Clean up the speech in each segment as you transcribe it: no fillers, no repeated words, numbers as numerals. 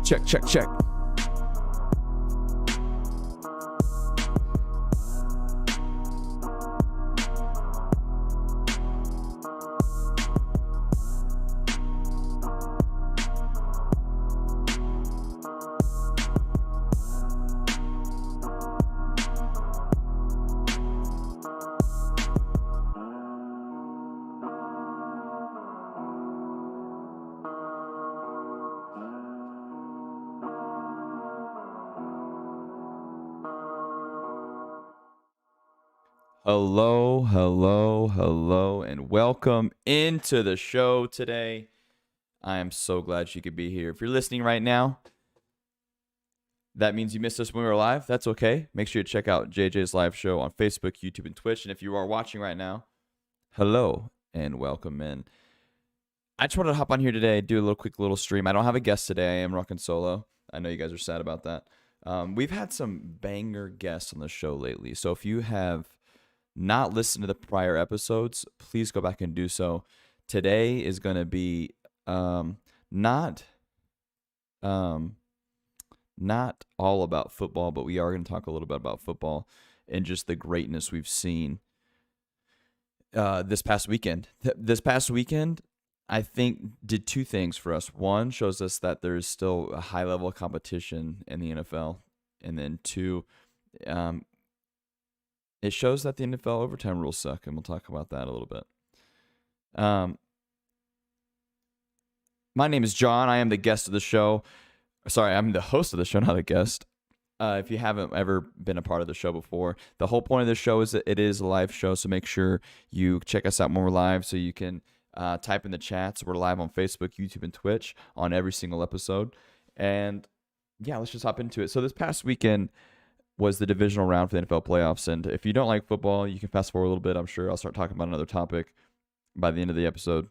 Check, check, check. Hello, and welcome into the show today. I am so glad you could be here. If you're listening right now, that means you missed us when we were live. That's okay. Make sure you check out JJ's live show on Facebook, YouTube, and Twitch. And if you are watching right now, hello and welcome in. I just wanted to hop on here today, do a quick little stream. I don't have a guest today. I am rocking solo. I know you guys are sad about that. We've had some banger guests on the show lately. So if you have not listened to the prior episodes, please go back and do so. Today is going to be not all about football, but we are going to talk a little bit about football and just the greatness we've seen this past weekend. This past weekend, I think, did two things for us. One, shows us that there's still a high level of competition in the NFL. And then two, it shows that the NFL overtime rules suck, and we'll talk about that a little bit. My name is John. I am the guest of the show. Sorry, I'm the host of the show, not a guest. If you haven't ever been a part of the show before, the whole point of the show is that it is a live show, so make sure you check us out when we're live so you can type in the chats. We're live on Facebook, YouTube, and Twitch on every single episode. And yeah, let's just hop into it. So this past weekend was the divisional round for the NFL playoffs. And if you don't like football, you can fast forward a little bit. I'm sure I'll start talking about another topic by the end of the episode.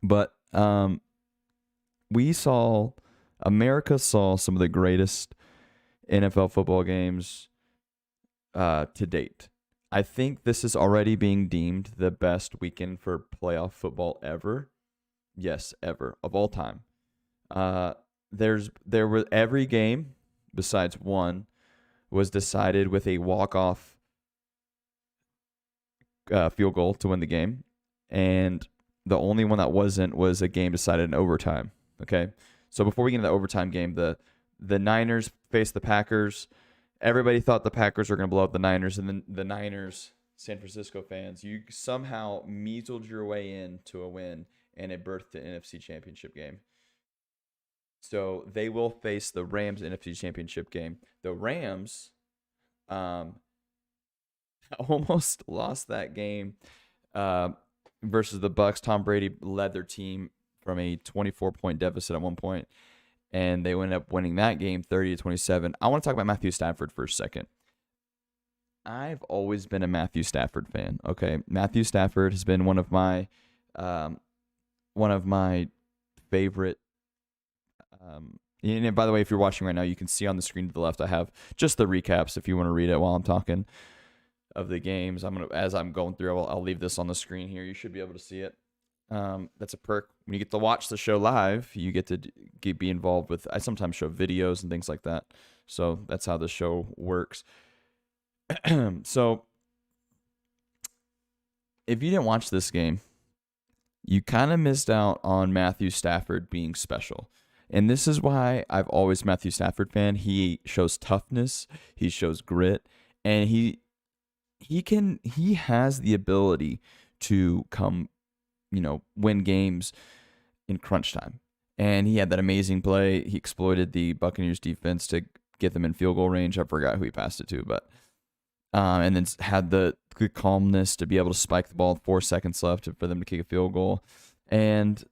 But America saw some of the greatest NFL football games to date. I think this is already being deemed the best weekend for playoff football ever. Yes, ever, of all time. Every game besides one was decided with a walk-off field goal to win the game. And the only one that wasn't was a game decided in overtime. Okay? So before we get into the overtime game, the Niners faced the Packers. Everybody thought the Packers were going to blow up the Niners. And then the Niners, San Francisco fans, you somehow measled your way into a win, and it birthed the NFC Championship game. So they will face the Rams NFC Championship game. The Rams almost lost that game versus the Bucs. Tom Brady led their team from a 24-point deficit at one point, and they ended up winning that game 30-27. I want to talk about Matthew Stafford for a second. I've always been a Matthew Stafford fan. Okay, Matthew Stafford has been one of my favorite. And by the way, if you're watching right now, you can see on the screen to the left, I have just the recaps if you want to read it while I'm talking of the games. As I'm going through, I'll leave this on the screen here. You should be able to see it. That's a perk. When you get to watch the show live, you get to be involved with, I sometimes show videos and things like that. So that's how the show works. So if you didn't watch this game, you kind of missed out on Matthew Stafford being special. And this is why I've always been a Matthew Stafford fan. He shows toughness, he shows grit, and he has the ability to come, win games in crunch time. And he had that amazing play. He exploited the Buccaneers defense to get them in field goal range. I forgot who he passed it to, but and then had the good calmness to be able to spike the ball with 4 seconds left for them to kick a field goal. And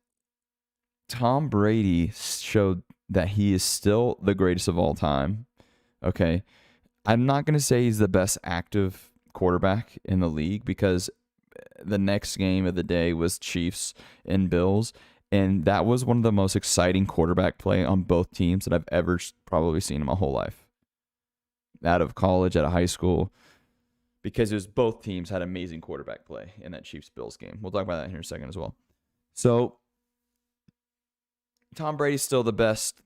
Tom Brady showed that he is still the greatest of all time. Okay. I'm not going to say he's the best active quarterback in the league because the next game of the day was Chiefs and Bills. And that was one of the most exciting quarterback play on both teams that I've ever probably seen in my whole life. Out of college, out of high school. Because it was both teams had amazing quarterback play in that Chiefs-Bills game. We'll talk about that here in a second as well. So Tom Brady's still the best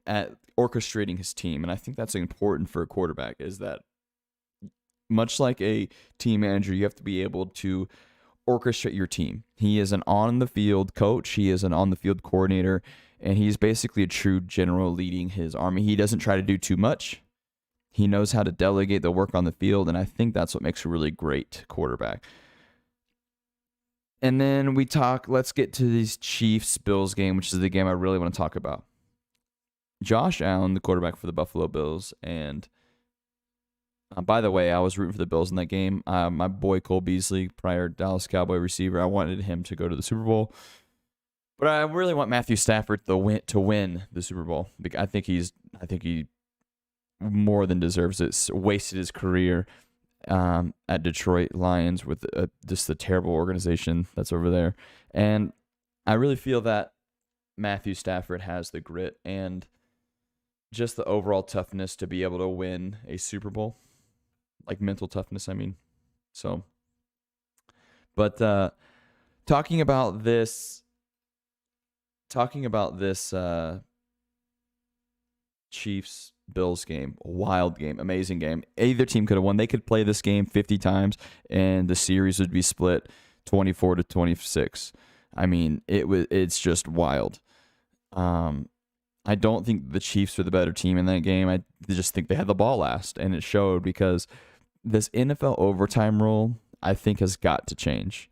at orchestrating his team, and I think that's important for a quarterback. Is that much like a team manager, you have to be able to orchestrate your team. He is an on the field coach. He is an on the field coordinator, and he's basically a true general leading his army. He doesn't try to do too much. He knows how to delegate the work on the field, and I think that's what makes a really great quarterback. And then let's get to this Chiefs-Bills game, which is the game I really want to talk about. Josh Allen, the quarterback for the Buffalo Bills, and by the way, I was rooting for the Bills in that game. My boy Cole Beasley, prior Dallas Cowboy receiver, I wanted him to go to the Super Bowl. But I really want Matthew Stafford to win the Super Bowl. I think he more than deserves it. Wasted his career at Detroit Lions with just the terrible organization that's over there. And I really feel that Matthew Stafford has the grit and just the overall toughness to be able to win a Super Bowl. Like mental toughness, I mean. So, but talking about this Chiefs-Bills game, wild game, amazing game. Either team could have won. They could play this game 50 times, and the series would be split 24-26. I mean, it's just wild. I don't think the Chiefs were the better team in that game. I just think they had the ball last, and it showed because this NFL overtime rule, I think, has got to change,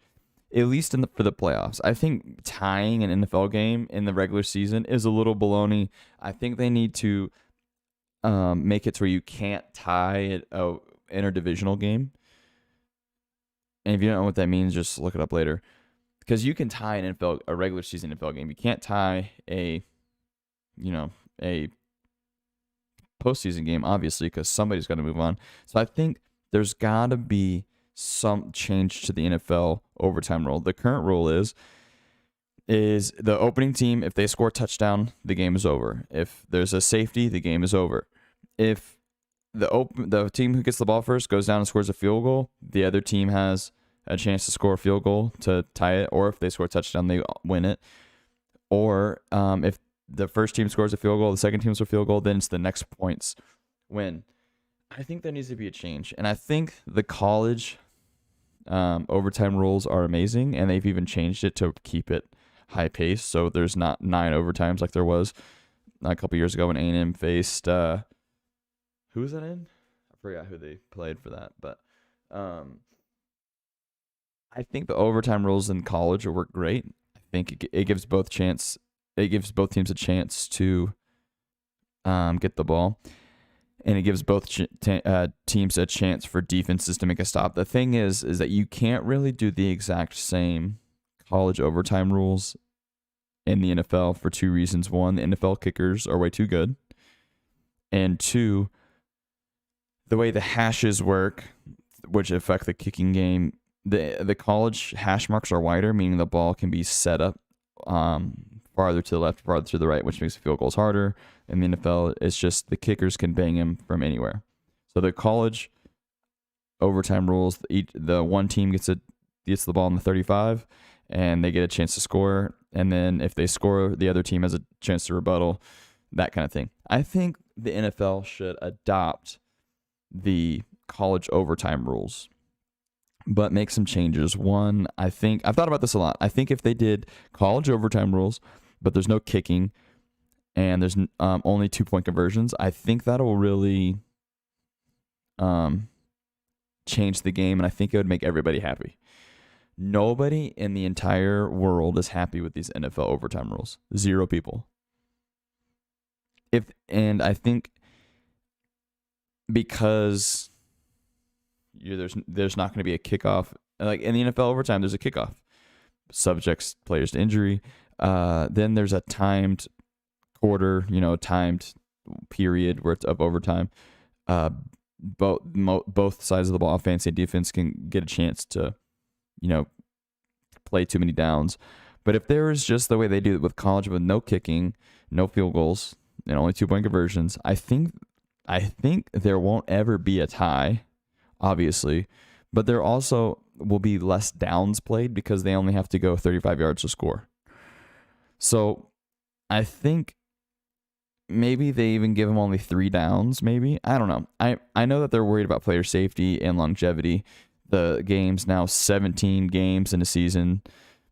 at least for the playoffs. I think tying an NFL game in the regular season is a little baloney. I think they need to make it to where you can't tie an interdivisional game. And if you don't know what that means, just look it up later. Because you can tie a regular season NFL game. You can't tie a postseason game, obviously, because somebody's got to move on. So I think there's got to be some change to the NFL overtime rule. The current rule is the opening team, if they score a touchdown, the game is over. If there's a safety, the game is over. If the team who gets the ball first goes down and scores a field goal, the other team has a chance to score a field goal to tie it, or if they score a touchdown, they win it. Or if the first team scores a field goal, the second team scores a field goal, then it's the next points win. I think there needs to be a change. And I think the college overtime rules are amazing, and they've even changed it to keep it high pace. So there's not 9 overtimes like there was a couple years ago when A&M faced who was that in? I forgot who they played for that, but I think the overtime rules in college work great. I think it gives both teams a chance to get the ball, and it gives both teams a chance for defenses to make a stop. The thing is that you can't really do the exact same college overtime rules in the NFL for 2 reasons. 1, the NFL kickers are way too good, and 2, the way the hashes work, which affect the kicking game, the college hash marks are wider, meaning the ball can be set up farther to the left, farther to the right, which makes field goals harder. In the NFL, it's just the kickers can bang him from anywhere. So the college overtime rules, the one team gets the ball in the 35, and they get a chance to score. And then if they score, the other team has a chance to rebuttal, that kind of thing. I think the NFL should adopt the college overtime rules, but make some changes. One, I've thought about this a lot. I think if they did college overtime rules, but there's no kicking, and there's only 2-point conversions, I think that'll really change the game, and I think it would make everybody happy. Nobody in the entire world is happy with these NFL overtime rules. 0 people. And I think because there's not going to be a kickoff. Like in the NFL overtime, there's a kickoff. Subjects players to injury. Then there's a timed quarter, timed period where it's of overtime. Both sides of the ball, offense and defense, can get a chance to, play too many downs. But if there is just the way they do it with college, with no kicking, no field goals, and only 2-point conversions, I think there won't ever be a tie, obviously, but there also will be less downs played because they only have to go 35 yards to score. So I think maybe they even give them only 3 downs. Maybe, I don't know. I know that they're worried about player safety and longevity. The game's now 17 games in a season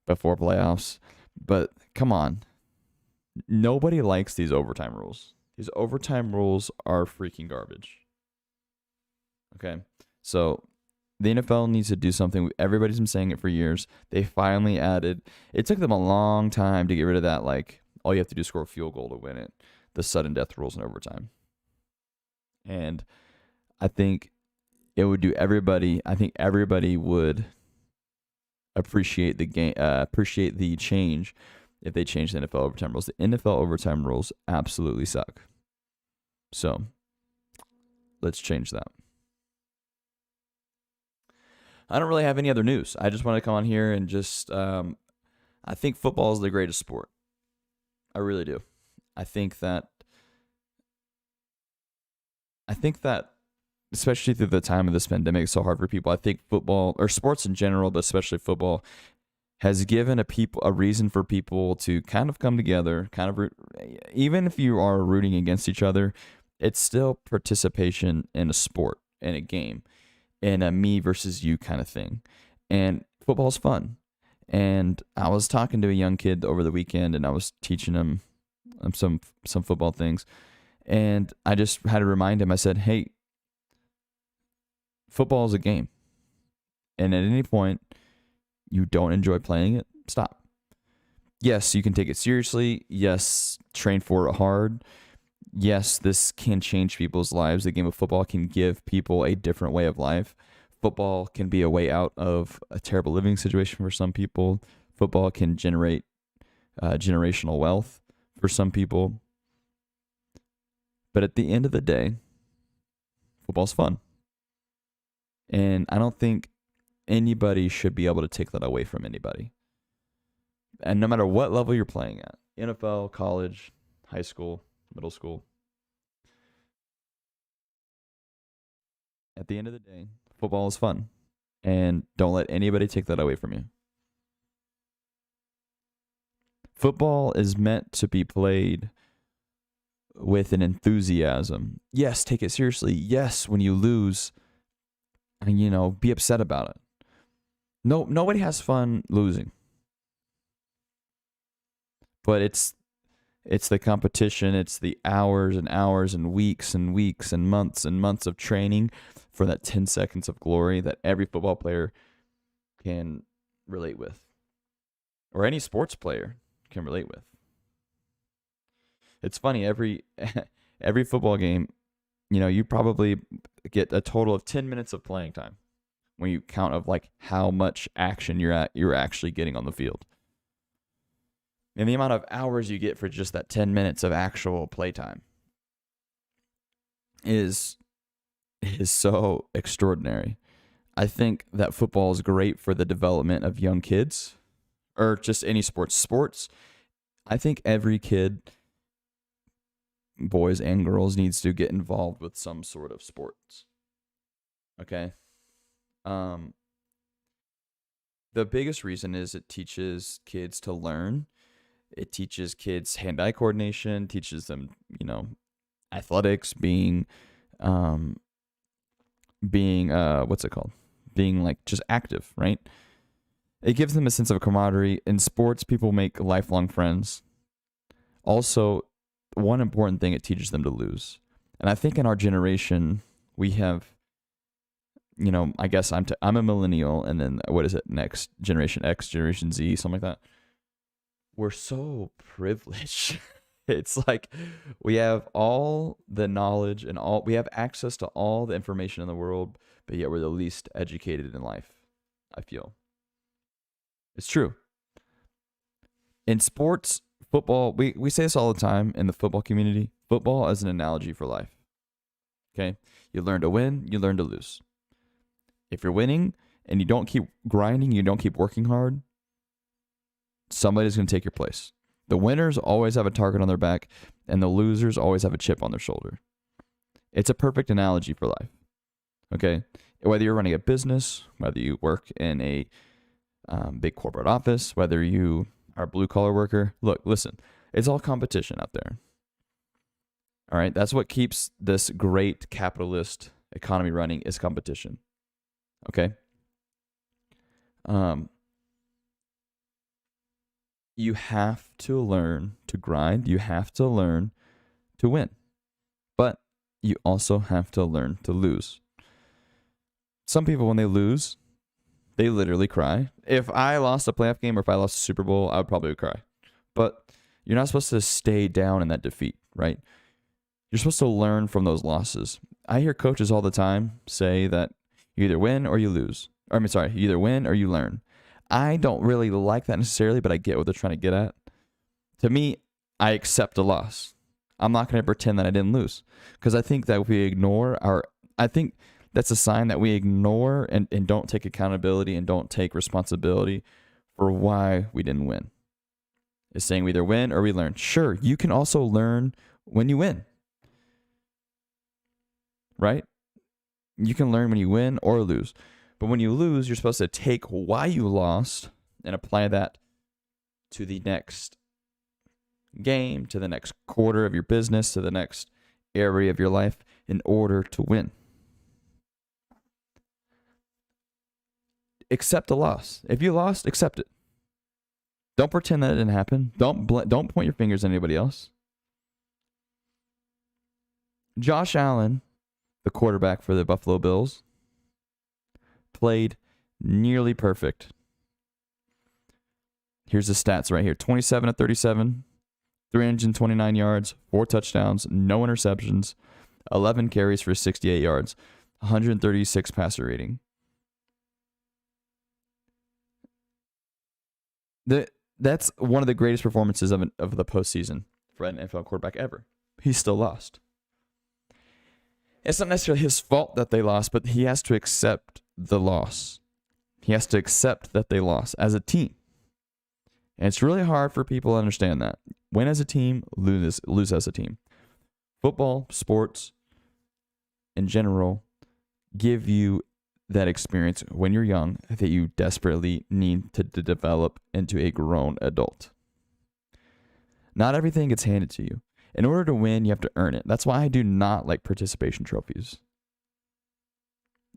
before playoffs, but come on, nobody likes these overtime rules. These overtime rules are freaking garbage. Okay, so the NFL needs to do something. Everybody's been saying it for years. They finally added. It took them a long time to get rid of that. Like, all you have to do is score a field goal to win it. The sudden death rules in overtime. And I think it would do everybody. I think everybody would appreciate the game. Appreciate the change if they change the NFL overtime rules. The NFL overtime rules absolutely suck. So let's change that. I don't really have any other news. I just want to come on here and just, I think football is the greatest sport. I really do. I think that, especially through the time of this pandemic, it's so hard for people. I think football, or sports in general, but especially football, has given a reason for people to kind of come together, even if you are rooting against each other, it's still participation in a sport, in a game, in a me versus you kind of thing. And football's fun. And I was talking to a young kid over the weekend, and I was teaching him some football things. And I just had to remind him, I said, hey, football is a game. And at any point you don't enjoy playing it, stop. Yes, you can take it seriously. Yes, train for it hard. Yes, this can change people's lives. The game of football can give people a different way of life. Football can be a way out of a terrible living situation for some people. Football can generate generational wealth for some people. But at the end of the day, football's fun. And I don't think anybody should be able to take that away from anybody. And no matter what level you're playing at, NFL, college, high school, middle school, at the end of the day, football is fun. And don't let anybody take that away from you. Football is meant to be played with an enthusiasm. Yes, take it seriously. Yes, when you lose, and be upset about it. No, nobody has fun losing. But it's the competition, it's the hours and hours and weeks and months of training for that 10 seconds of glory that every football player can relate with. Or any sports player can relate with. It's funny, every football game, you probably get a total of 10 minutes of playing time when you count of like how much action you're actually getting on the field. And the amount of hours you get for just that 10 minutes of actual playtime is so extraordinary. I think that football is great for the development of young kids, or just any sports. Sports, I think every kid, boys and girls, needs to get involved with some sort of sports. Okay? The biggest reason is it teaches kids to learn. It teaches kids hand-eye coordination, teaches them, athletics, being what's it called? Being like just active, right? It gives them a sense of camaraderie. In sports, people make lifelong friends. Also, one important thing, it teaches them to lose. And I think in our generation, we have, I guess I'm a millennial, and then what is it? Next generation X, generation Z, something like that. We're so privileged. It's like we have all the knowledge and we have access to all the information in the world, but yet we're the least educated in life, I feel. It's true. In sports, football, we say this all the time in the football community. Football is an analogy for life. Okay? You learn to win, you learn to lose. If you're winning and you don't keep grinding, you don't keep working hard, somebody's going to take your place. The winners always have a target on their back, and the losers always have a chip on their shoulder. It's a perfect analogy for life. Okay? Whether you're running a business, whether you work in a big corporate office, whether you are a blue-collar worker, listen, it's all competition out there. All right. That's what keeps this great capitalist economy running is competition. Okay. You have to learn to grind. You have to learn to win. But you also have to learn to lose. Some people, when they lose, they literally cry. If I lost a playoff game or if I lost a Super Bowl, I would probably cry. But you're not supposed to stay down in that defeat, right? You're supposed to learn from those losses. I hear coaches all the time say that you either win or you lose. You either win or you learn. I don't really like that necessarily, but I get what they're trying to get at. To me, I accept a loss. I'm not going to pretend that I didn't lose, because I think that if we I think that's a sign that we ignore and don't take accountability and don't take responsibility for why we didn't win. It's saying we either win or we learn. Sure, you can also learn when you win. Right? You can learn when you win or lose. But when you lose, you're supposed to take why you lost and apply that to the next game, to the next quarter of your business, to the next area of your life in order to win. Accept the loss. If you lost, accept it. Don't pretend that it didn't happen. Don't point your fingers at anybody else. Josh Allen, the quarterback for the Buffalo Bills, played nearly perfect. Here's the stats right here. 27 of 37, 329 yards, 4 touchdowns, no interceptions, 11 carries for 68 yards, 136 passer rating. That's one of the greatest performances of the postseason for an NFL quarterback ever. He still lost. It's not necessarily his fault that they lost, but he has to accept the loss. He has to accept that they lost as a team. And it's really hard for people to understand that. Win as a team, lose as a team. Football, sports, in general, give you that experience when you're young that you desperately need to develop into a grown adult. Not everything gets handed to you. In order to win, you have to earn it. That's why I do not like participation trophies.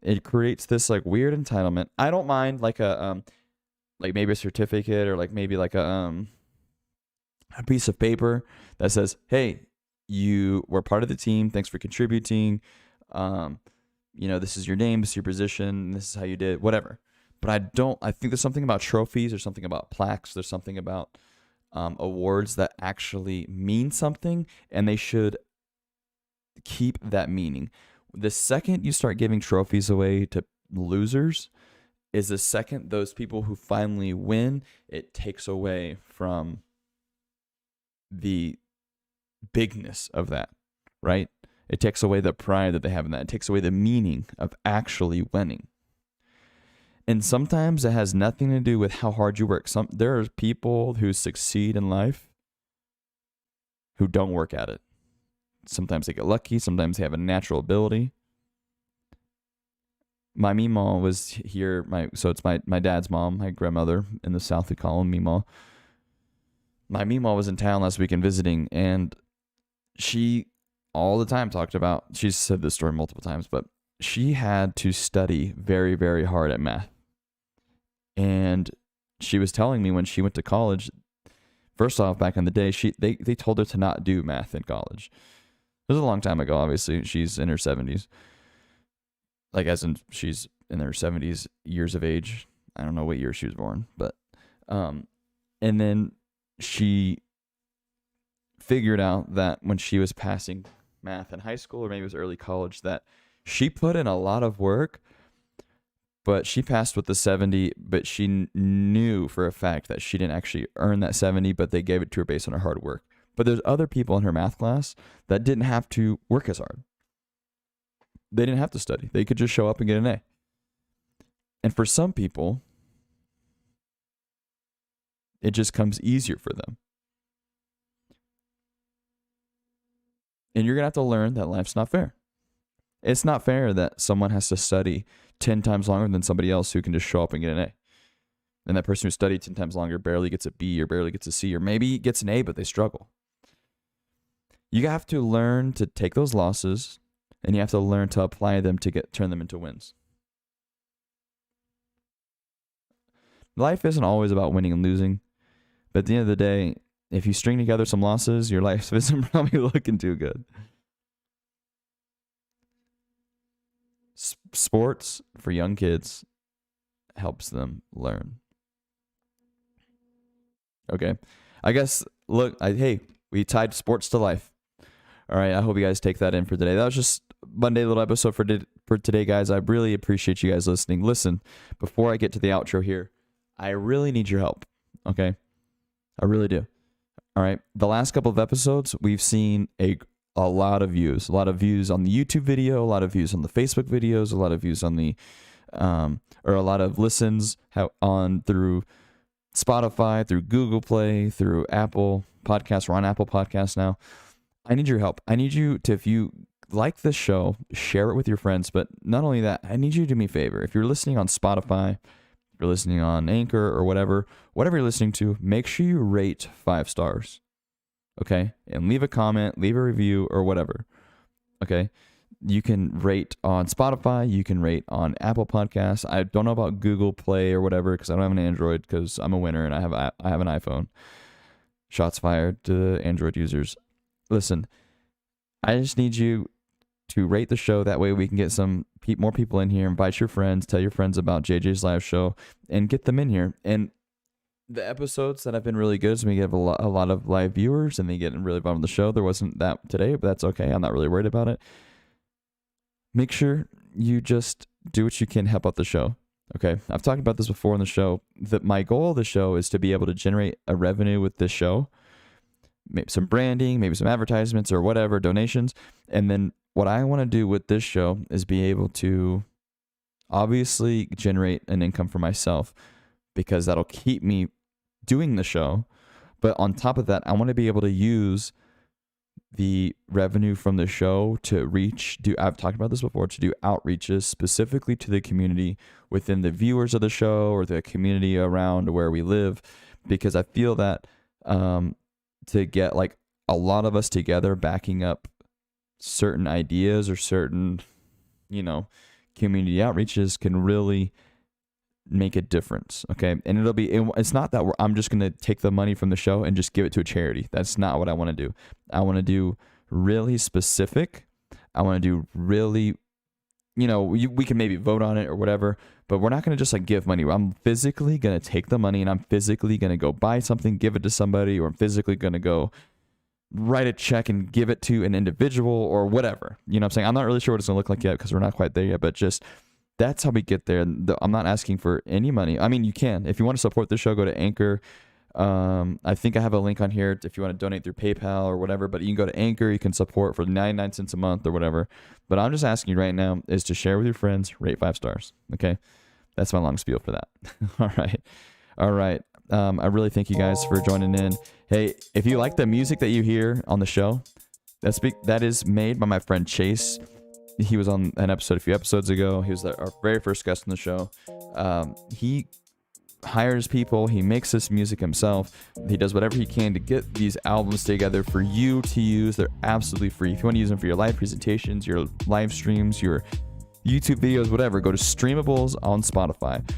It creates this like weird entitlement. I don't mind like a like maybe a certificate or like maybe like a piece of paper that says, "Hey, you were part of the team. Thanks for contributing. This is your name, this is your position, this is how you did, whatever." But I think there's something about trophies, there's something about plaques, there's something about awards that actually mean something, and they should keep that meaning. The second you start giving trophies away to losers is the second those people who finally win, it takes away from the bigness of that, right? It takes away the pride that they have in that. It takes away the meaning of actually winning. And sometimes it has nothing to do with how hard you work. There are people who succeed in life who don't work at it. Sometimes they get lucky. Sometimes they have a natural ability. My Meemaw was here. It's my dad's mom, my grandmother in the South. We call him Meemaw. My Meemaw was in town last weekend visiting, and she all the time talked about, she's said this story multiple times, but she had to study very, very hard at math. And she was telling me when she went to college, first off, back in the day, they told her to not do math in college. It was a long time ago, obviously. She's in her 70s. Like, as in, she's in her 70s years of age. I don't know what year she was born, but, and then she figured out that when she was passing math in high school, or maybe it was early college, that she put in a lot of work, but she passed with the 70, but she knew for a fact that she didn't actually earn that 70, but they gave it to her based on her hard work. But there's other people in her math class that didn't have to work as hard. They didn't have to study. They could just show up and get an A. And for some people, it just comes easier for them. And you're going to have to learn that life's not fair. It's not fair that someone has to study 10 times longer than somebody else who can just show up and get an A. And that person who studied 10 times longer barely gets a B or barely gets a C, or maybe gets an A, but they struggle. You have to learn to take those losses, and you have to learn to apply them to turn them into wins. Life isn't always about winning and losing, but at the end of the day, if you string together some losses, your life isn't probably looking too good. Sports for young kids helps them learn. Okay. I guess, look, hey, we tied sports to life. All right. I hope you guys take that in for today. That was just Monday little episode for today, guys. I really appreciate you guys listening. Listen, before I get to the outro here, I really need your help. Okay. I really do. All right. The last couple of episodes, we've seen a lot of views. A lot of views on the YouTube video, a lot of views on the Facebook videos, a lot of views on the, or a lot of listens on through Spotify, through Google Play, through Apple Podcasts. We're on Apple Podcasts now. I need your help. I need you to, if you like this show, share it with your friends. But not only that, I need you to do me a favor. If you're listening on Spotify, if you're listening on Anchor or whatever you're listening to, make sure you rate 5 stars. Okay? And leave a comment, leave a review, or whatever. Okay? You can rate on Spotify. You can rate on Apple Podcasts. I don't know about Google Play or whatever because I don't have an Android because I'm a winner and I have an iPhone. Shots fired to Android users. Listen, I just need you to rate the show. That way we can get some more people in here. Invite your friends. Tell your friends about JJ's live show and get them in here. And the episodes that have been really good is we get a lot of live viewers and they get really involved in the show. There wasn't that today, but that's okay. I'm not really worried about it. Make sure you just do what you can to help out the show. Okay. I've talked about this before in the show that my goal of the show is to be able to generate a revenue with this show, maybe some branding, maybe some advertisements or whatever, donations. And then what I want to do with this show is be able to obviously generate an income for myself because that'll keep me doing the show. But on top of that, I want to be able to use the revenue from the show to I've talked about this before, to do outreaches specifically to the community within the viewers of the show or the community around where we live, because I feel that to get like a lot of us together backing up certain ideas or certain, community outreaches can really make a difference. Okay. And it's not that I'm just going to take the money from the show and just give it to a charity. That's not what I want to do. I want to do really specific. I want to do really, we can maybe vote on it or whatever, but we're not going to just like give money. I'm physically going to take the money and I'm physically going to go buy something, give it to somebody, or I'm physically going to go write a check and give it to an individual or whatever. You know what I'm saying? I'm not really sure what it's going to look like yet because we're not quite there yet, but just that's how we get there. I'm not asking for any money. I mean, you can. If you want to support the show, go to Anchor. I think I have a link on here if you want to donate through PayPal or whatever, but you can go to Anchor. You can support for 99 cents a month or whatever. But I'm just asking you right now is to share with your friends, rate 5 stars. Okay? That's my long spiel for that. All right. I really thank you guys for joining in. Hey, if you like the music that you hear on the show, that is made by my friend Chase. He was on an episode a few episodes ago. He was our very first guest on the show. He hires people. He makes this music himself. He does whatever he can to get these albums together for you to use. They're absolutely free. If you want to use them for your live presentations, your live streams, your YouTube videos, whatever, go to Streamables on Spotify.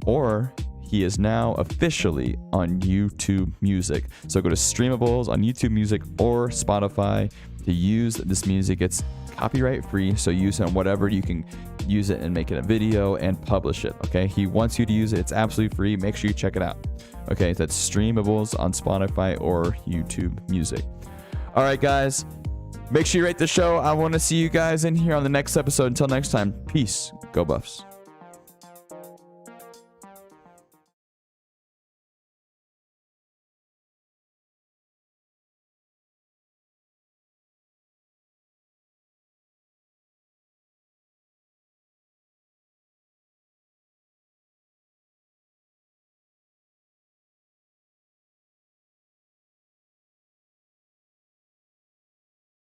Or he is now officially on YouTube Music. So go to Streamables on YouTube Music or Spotify to use this music. It's copyright free, so use it on whatever you can use it and make it a video and publish it. Okay, he wants you to use it. It's absolutely free. Make sure you check it out. Okay, that's Streamables on Spotify or YouTube Music. All right, guys, make sure you rate the show. I want to see you guys in here on the next episode. Until next time, peace. Go Buffs.